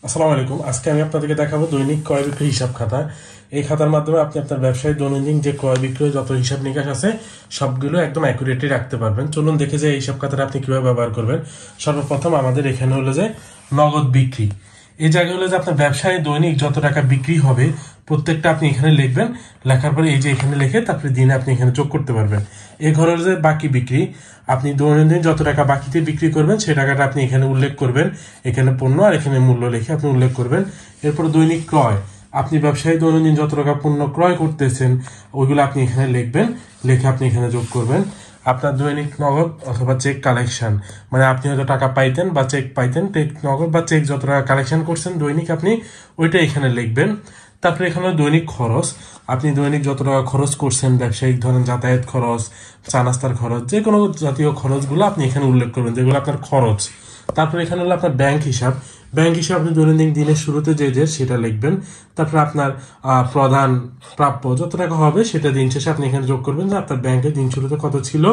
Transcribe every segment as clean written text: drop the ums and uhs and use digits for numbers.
আসসালামু আলাইকুম। আজকে আমি আপনাদেরকে দেখাবো দৈনিক ক্রয় বিক্রয় হিসাব খাতা। এই খাতার মাধ্যমে আপনি আপনার ব্যবসায় দৈনন্দিন যে ক্রয় বিক্রয় যত হিসাব নিকাশ আছে সবগুলো একদম অ্যাকুরেটলি রাখতে পারবেন। চলুন দেখে যে এই হিসাব খাতাটা আপনি কিভাবে ব্যবহার করবেন। সর্বপ্রথম আমাদের এখানে হলো যে নগদ বিক্রি। এই জায়গায় হলো যে আপনার ব্যবসায় দৈনিক যত টাকা বিক্রি হবে প্রত্যেকটা আপনি এখানে লিখবেন। লেখার পরে এই যে এখানে লিখে তারপরে দিনে আপনি এখানে যোগ করতে পারবেন। এই ঘরে যে বাকি বিক্রি, আপনি দৈনন্দিন যত টাকা বাকিতে বিক্রি করবেন সেই টাকাটা আপনি এখানে উল্লেখ করবেন। এখানে পণ্য আর এখানে মূল্য লিখে আপনি উল্লেখ করবেন। এরপর দৈনিক ক্রয়, আপনি ব্যবসায়ী দৈনন্দিন যত টাকা পণ্য ক্রয় করতেছেন ওইগুলো আপনি এখানে লিখবেন, লিখে আপনি এখানে যোগ করবেন। আপনার দৈনিক নগদ অথবা চেক কালেকশন, মানে আপনি হয়তো টাকা পাইতেন বা চেক পাইতেন, নগদ বা চেক যত টাকা কালেকশন করছেন দৈনিক আপনি ওইটা এখানে লিখবেন। তারপরে এখানে দৈনিক খরচ, আপনি দৈনিক যত টাকা খরচ করছেন ব্যবসায়িক, ধরেন যাতায়াত খরচ, চা নাস্তার খরচ, যে কোনো জাতীয় খরচগুলো আপনি এখানে উল্লেখ করবেন যেগুলো আপনার খরচ। তারপরে এখানে হলো আপনার ব্যাংক হিসাব। ব্যাংক হিসাব আপনি দৈনন্দিন দিনের শুরুতে যে সেটা লিখবেন। তারপরে আপনার প্রধান প্রাপ্য যত টাকা হবে সেটা দিন শেষে আপনি এখানে যোগ করবেন যে আপনার ব্যাংকে দিন শুরুতে কত ছিল,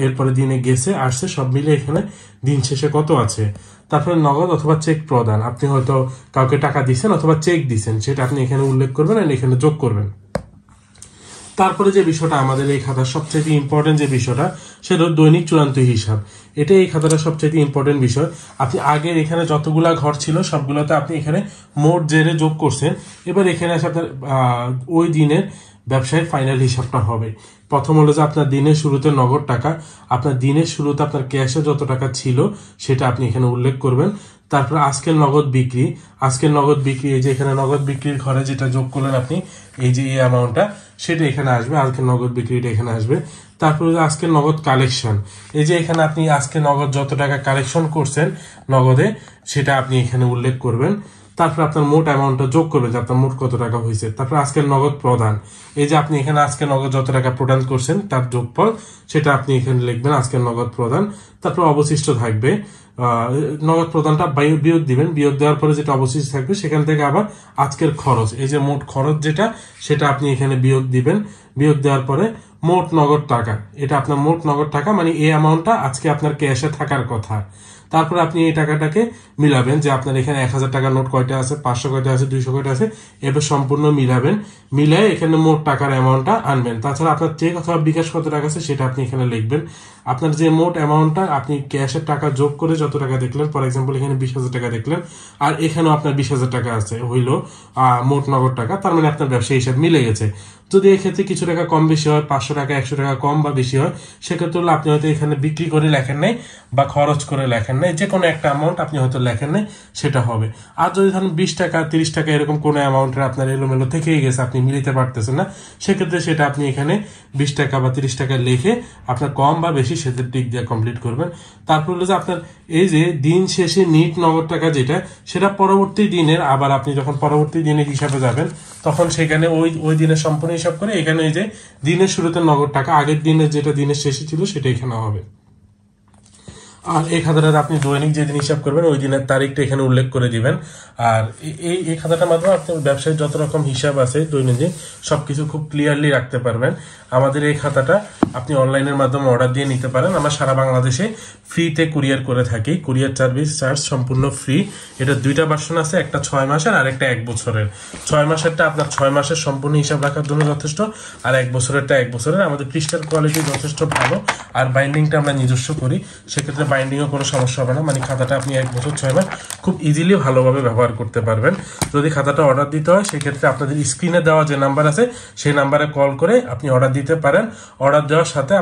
এরপরে দিনে গেছে আসছে সব মিলে এখানে দিন শেষে কত আছে। তারপরে নগদ অথবা চেক প্রদান, আপনি হয়তো কাউকে টাকা দিচ্ছেন অথবা চেক দিচ্ছেন সেটা আপনি এখানে উল্লেখ করবেন আর এখানে যোগ করবেন। তারপরে যে বিষয়টা আমাদের এই খাতার সবচেয়ে ইম্পর্টেন্ট যে বিষয়টা সেটা দৈনিক চূড়ান্ত হিসাব। এটা এই খাতাটার সবচেয়ে ইম্পর্টেন্ট বিষয়। আপনি আগের এখানে যতগুলা ঘর ছিল সবগুলোতে আপনি এখানে মোট জেরে যোগ করছেন। এবার এখানে এসে আপনার ওই দিনের ব্যবসায়ের ফাইনাল হিসাবটা হবে। প্রথম হলো যে আপনার দিনের শুরুতে নগদ টাকা, আপনার দিনের শুরুতে আপনার ক্যাশে যত টাকা ছিল সেটা আপনি এখানে উল্লেখ করবেন। তারপর আজকের নগদ বিক্রি, আজকের নগদ বিক্রি এই যে এখানে নগদ বিক্রির ঘরে যেটা যোগ করলেন আপনি, এই যে এই অ্যামাউন্টটা সেটা এখানে আসবে, আজকের নগদ বিক্রিটা এখানে আসবে। তারপরে আজকের নগদ কালেকশন, এই যে এখানে আপনি আজকে নগদ যত টাকা কালেকশন করছেন নগদে সেটা আপনি এখানে উল্লেখ করবেন। তারপর আপনার মোট অ্যামাউন্টটা যোগ করবেন যে আপনার মোট কত টাকা হয়েছে। তারপর আজকের নগদ প্রদান, এই যে আপনি এখানে আজকে নগদ যত টাকা প্রদান করছেন তার যোগফল সেটা আপনি এখানে লিখবেন আজকের নগদ প্রদান। তারপর অবশিষ্ট থাকবে নগদ প্রদানটা বিয়োগ দিবেন, বিয়োগ দেওয়ার পরে যেটা অবশিষ্ট থাকবে সেখান থেকে আবার আজকের খরচ, এই যে মোট খরচ যেটা সেটা আপনি এখানে বিয়োগ দিবেন। বিয়োগ দেওয়ার পরে মোট নগদ টাকা, এটা আপনার মোট নগদ টাকা মানে এই অ্যামাউন্টটা আজকে আপনার ক্যাশে থাকার কথা। তারপর আপনি এই টাকাটাকে মিলাবেন যে আপনার এখানে 1000 টাকার নোট কয়টা আছে, 500 কয়টা আছে, 200 কয়টা আছে, এবার সম্পূর্ণ মিলাবেন। মিলাই এখানে মোট টাকার অ্যামাউন্টটা আনবেন। তাছাড়া আপনার চেক অথবা বিকাশ কত টাকা আছে সেটা আপনি এখানে লিখবেন। আপনার যে মোট অ্যামাউন্টটা আপনি ক্যাশের টাকা যোগ করে যত টাকা দেখলেন, ফর এক্সাম্পল এখানে 20,000 টাকা দেখলেন আর এখানেও আপনার 20,000 টাকা আছে, হইল মোট নগদ টাকা। তার মানে আপনার ব্যবসা হিসাব মিলে গেছে। যদি এক্ষেত্রে কিছু টাকা কম বেশি হয়, 500 টাকা 100 টাকা কম বা বেশি হয়, সেক্ষেত্রে হলো আপনি হয়তো এখানে বিক্রি করে লেখেন নাই বা খরচ করে লেখেন নাই, যে কোনো একটা অ্যামাউন্ট আপনি হয়তো লেখেন নাই সেটা হবে। আর যদি ধরেন 20 টাকা 30 টাকা এরকম কোনো অ্যামাউন্টের আপনার এলোমেলো থেকেই গেছে, আপনি মিলিতে পারতেছেন না, সেক্ষেত্রে সেটা আপনি এখানে 20 টাকা বা 30 টাকা লিখে আপনার কম বা বেশি সেটা টিক দিয়ে কমপ্লিট করবেন। তারপর হলো যে আপনার এই যে দিন শেষে নিট নগদ টাকা যেটা, সেটা পরবর্তী দিনের আবার আপনি যখন পরবর্তী দিনের হিসাবে যাবেন তখন সেখানে ওই দিনের সম্পূর্ণ হিসাব করে এখানে এই যে দিনের শুরুতে নগদ টাকা আগের দিনের যেটা দিনের শেষে ছিল সেটা এখানে হবে। আর এই খাতাটাতে আপনি দৈনিক যেদিন হিসাব করবেন ওই দিনের তারিখটা এখানে উল্লেখ করে দিবেন। আর এই খাতাটার মাধ্যমে আপনি ব্যবসায় যত রকম হিসাব আছে দৈনন্দিন সবকিছু খুব ক্লিয়ারলি রাখতে পারবেন। আমাদের এই খাতাটা আপনি অনলাইনের মাধ্যমে অর্ডার দিয়ে নিতে পারেন। আমরা সারা বাংলাদেশে ফ্রিতে কুরিয়ার করে থাকি, কুরিয়ার সার্ভিস চার্জ সম্পূর্ণ ফ্রি। এটা দুইটা ভার্সন আছে, একটা 6 মাসের আর একটা 1 বছরের। 6 মাসেরটা আপনার 6 মাসের সম্পূর্ণ হিসাব রাখার জন্য যথেষ্ট, আর 1 বছরেরটা 1 বছরের। আমাদের পৃষ্ঠার কোয়ালিটি যথেষ্ট ভালো আর বাইন্ডিংটা আমরা নিজস্ব করি, সেক্ষেত্রে বাইন্ডিংও কোনো সমস্যা হবে না। মানে খাতাটা আপনি 1 বছর 6 মাস খুব ইজিলি ভালোভাবে ব্যবহার করতে পারবেন। যদি খাতাটা অর্ডার দিতে হয় সেক্ষেত্রে আপনাদের স্ক্রিনে দেওয়া যে নাম্বার আছে সেই নাম্বারে কল করে আপনি অর্ডার দিতে পারেন। অর্ডার দেওয়ার সাথে